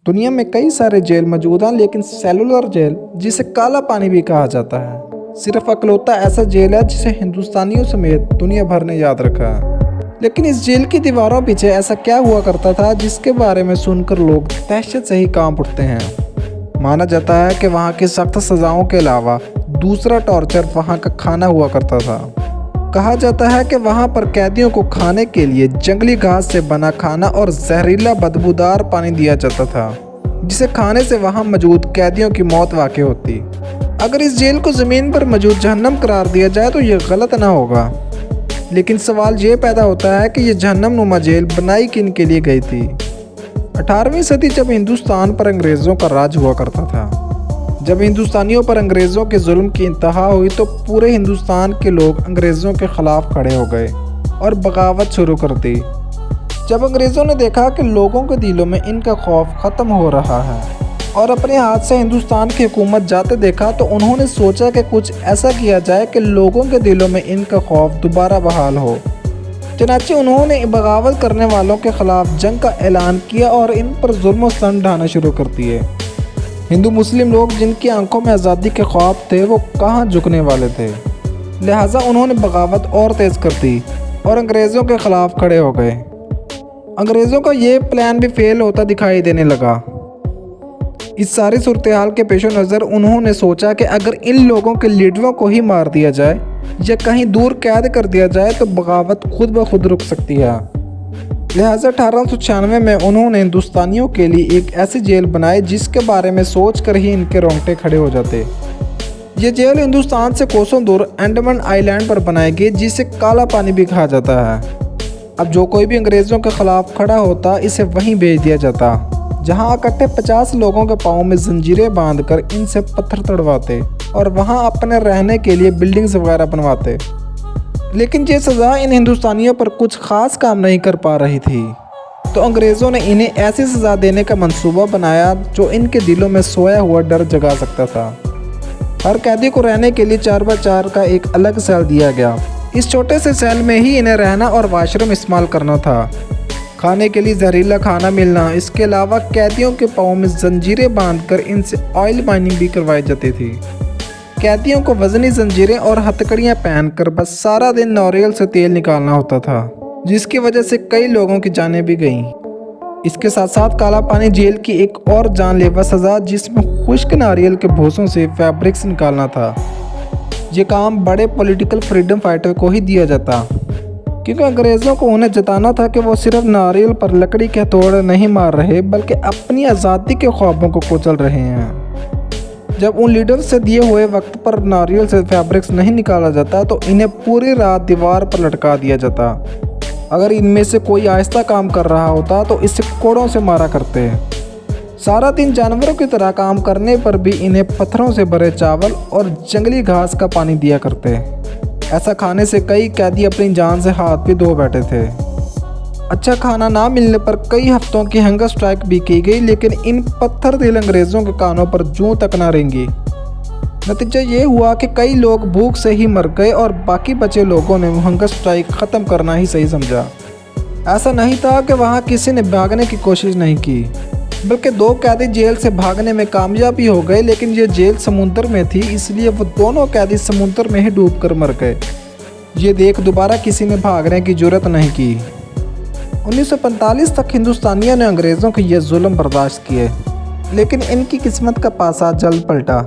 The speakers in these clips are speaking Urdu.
دنیا میں کئی سارے جیل موجود ہیں، لیکن سیلولر جیل، جسے کالا پانی بھی کہا جاتا ہے، صرف اکلوتا ایسا جیل ہے جسے ہندوستانیوں سمیت دنیا بھر نے یاد رکھا ہے۔ لیکن اس جیل کی دیواروں پیچھے ایسا کیا ہوا کرتا تھا جس کے بارے میں سن کر لوگ دہشت سے ہی کانپ اٹھتے ہیں۔ مانا جاتا ہے کہ وہاں کی سخت سزاؤں کے علاوہ دوسرا ٹارچر وہاں کا کھانا ہوا کرتا تھا۔ کہا جاتا ہے کہ وہاں پر قیدیوں کو کھانے کے لیے جنگلی گھاس سے بنا کھانا اور زہریلا بدبودار پانی دیا جاتا تھا، جسے کھانے سے وہاں موجود قیدیوں کی موت واقع ہوتی۔ اگر اس جیل کو زمین پر موجود جہنم قرار دیا جائے تو یہ غلط نہ ہوگا، لیکن سوال یہ پیدا ہوتا ہے کہ یہ جہنم نما جیل بنائی کن کے لیے گئی تھی؟ 18ویں صدی جب ہندوستان پر انگریزوں کا راج ہوا کرتا تھا، جب ہندوستانیوں پر انگریزوں کے ظلم کی انتہا ہوئی تو پورے ہندوستان کے لوگ انگریزوں کے خلاف کھڑے ہو گئے اور بغاوت شروع کر دی۔ جب انگریزوں نے دیکھا کہ لوگوں کے دلوں میں ان کا خوف ختم ہو رہا ہے اور اپنے ہاتھ سے ہندوستان کی حکومت جاتے دیکھا، تو انہوں نے سوچا کہ کچھ ایسا کیا جائے کہ لوگوں کے دلوں میں ان کا خوف دوبارہ بحال ہو۔ چنانچہ انہوں نے بغاوت کرنے والوں کے خلاف جنگ کا اعلان کیا اور ان پر ظلم و ستم ڈھانا شروع کر دیے۔ ہندو مسلم لوگ جن کی آنکھوں میں آزادی کے خواب تھے، وہ کہاں جھکنے والے تھے؟ لہٰذا انہوں نے بغاوت اور تیز کر دی اور انگریزوں کے خلاف کھڑے ہو گئے۔ انگریزوں کا یہ پلان بھی فیل ہوتا دکھائی دینے لگا۔ اس ساری صورتحال کے پیش نظر انہوں نے سوچا کہ اگر ان لوگوں کے لیڈروں کو ہی مار دیا جائے یا کہیں دور قید کر دیا جائے تو بغاوت خود بخود رک سکتی ہے۔ لہٰذا 1896 میں انہوں نے ہندوستانیوں کے لیے ایک ایسی جیل بنائی جس کے بارے میں سوچ کر ہی ان کے رونگٹے کھڑے ہو جاتے۔ یہ جیل ہندوستان سے کوسوں دور انڈمان آئی لینڈ پر بنائی گئی، جسے کالا پانی بھی کہا جاتا ہے۔ اب جو کوئی بھی انگریزوں کے خلاف کھڑا ہوتا، اسے وہیں بھیج دیا جاتا، جہاں اکٹھے 50 لوگوں کے پاؤں میں زنجیریں باندھ کر ان سے پتھر تڑواتے اور وہاں اپنے رہنے کے لیے بلڈنگز وغیرہ بنواتے۔ لیکن یہ سزا ان ہندوستانیوں پر کچھ خاص کام نہیں کر پا رہی تھی، تو انگریزوں نے انہیں ایسی سزا دینے کا منصوبہ بنایا جو ان کے دلوں میں سویا ہوا ڈر جگا سکتا تھا۔ ہر قیدی کو رہنے کے لیے 4x4 کا ایک الگ سیل دیا گیا۔ اس چھوٹے سے سیل میں ہی انہیں رہنا اور واش روم استعمال کرنا تھا۔ کھانے کے لیے زہریلا کھانا ملنا، اس کے علاوہ قیدیوں کے پاؤں میں زنجیریں باندھ کر ان سے آئل مائننگ بھی کروائی جاتی تھی۔ قیدیوں کو وزنی زنجیریں اور ہتھکڑیاں پہن کر بس سارا دن ناریل سے تیل نکالنا ہوتا تھا، جس کی وجہ سے کئی لوگوں کی جانیں بھی گئیں۔ اس کے ساتھ ساتھ کالا پانی جیل کی ایک اور جان لیوا سزا، جس میں خشک ناریل کے بھوسوں سے فیبرکس نکالنا تھا۔ یہ کام بڑے پولیٹیکل فریڈم فائٹر کو ہی دیا جاتا، کیونکہ انگریزوں کو انہیں جتانا تھا کہ وہ صرف ناریل پر لکڑی کے ہتھوڑے نہیں مار رہے، بلکہ اپنی آزادی کے خوابوں کو کچل رہے ہیں۔ جب ان لیڈر سے دیے ہوئے وقت پر ناریل سے فیبرکس نہیں نکالا جاتا تو انہیں پوری رات دیوار پر لٹکا دیا جاتا۔ اگر ان میں سے کوئی آہستہ کام کر رہا ہوتا تو اسے کوڑوں سے مارا کرتے۔ سارا دن جانوروں کی طرح کام کرنے پر بھی انہیں پتھروں سے بھرے چاول اور جنگلی گھاس کا پانی دیا کرتے۔ ایسا کھانے سے کئی قیدی اپنی جان سے ہاتھ بھی دھو بیٹھے تھے۔ اچھا کھانا نہ ملنے پر کئی ہفتوں کی ہنگر اسٹرائک بھی کی گئی، لیکن ان پتھر دل انگریزوں کے کانوں پر جوں تک نہ رینگی۔ نتیجہ یہ ہوا کہ کئی لوگ بھوک سے ہی مر گئے اور باقی بچے لوگوں نے ہنگر اسٹرائک ختم کرنا ہی صحیح سمجھا۔ ایسا نہیں تھا کہ وہاں کسی نے بھاگنے کی کوشش نہیں کی، بلکہ 2 قیدی جیل سے بھاگنے میں کامیاب بھی ہو گئے، لیکن یہ جیل سمندر میں تھی، اس لیے وہ دونوں قیدی سمندر میں ہی ڈوب کر مر گئے۔ یہ دیکھ دوبارہ کسی نے بھاگنے کی جرات نہیں کی۔ 1945 تک ہندوستانیوں نے انگریزوں کے یہ ظلم برداشت کیے، لیکن ان کی قسمت کا پاسا جلد پلٹا۔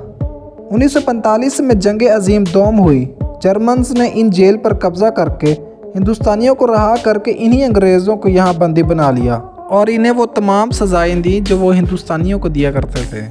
1945 میں جنگ عظیم دوم ہوئی۔ جرمنز نے ان جیل پر قبضہ کر کے ہندوستانیوں کو رہا کر کے انہی انگریزوں کو یہاں بندی بنا لیا اور انہیں وہ تمام سزائیں دیں جو وہ ہندوستانیوں کو دیا کرتے تھے۔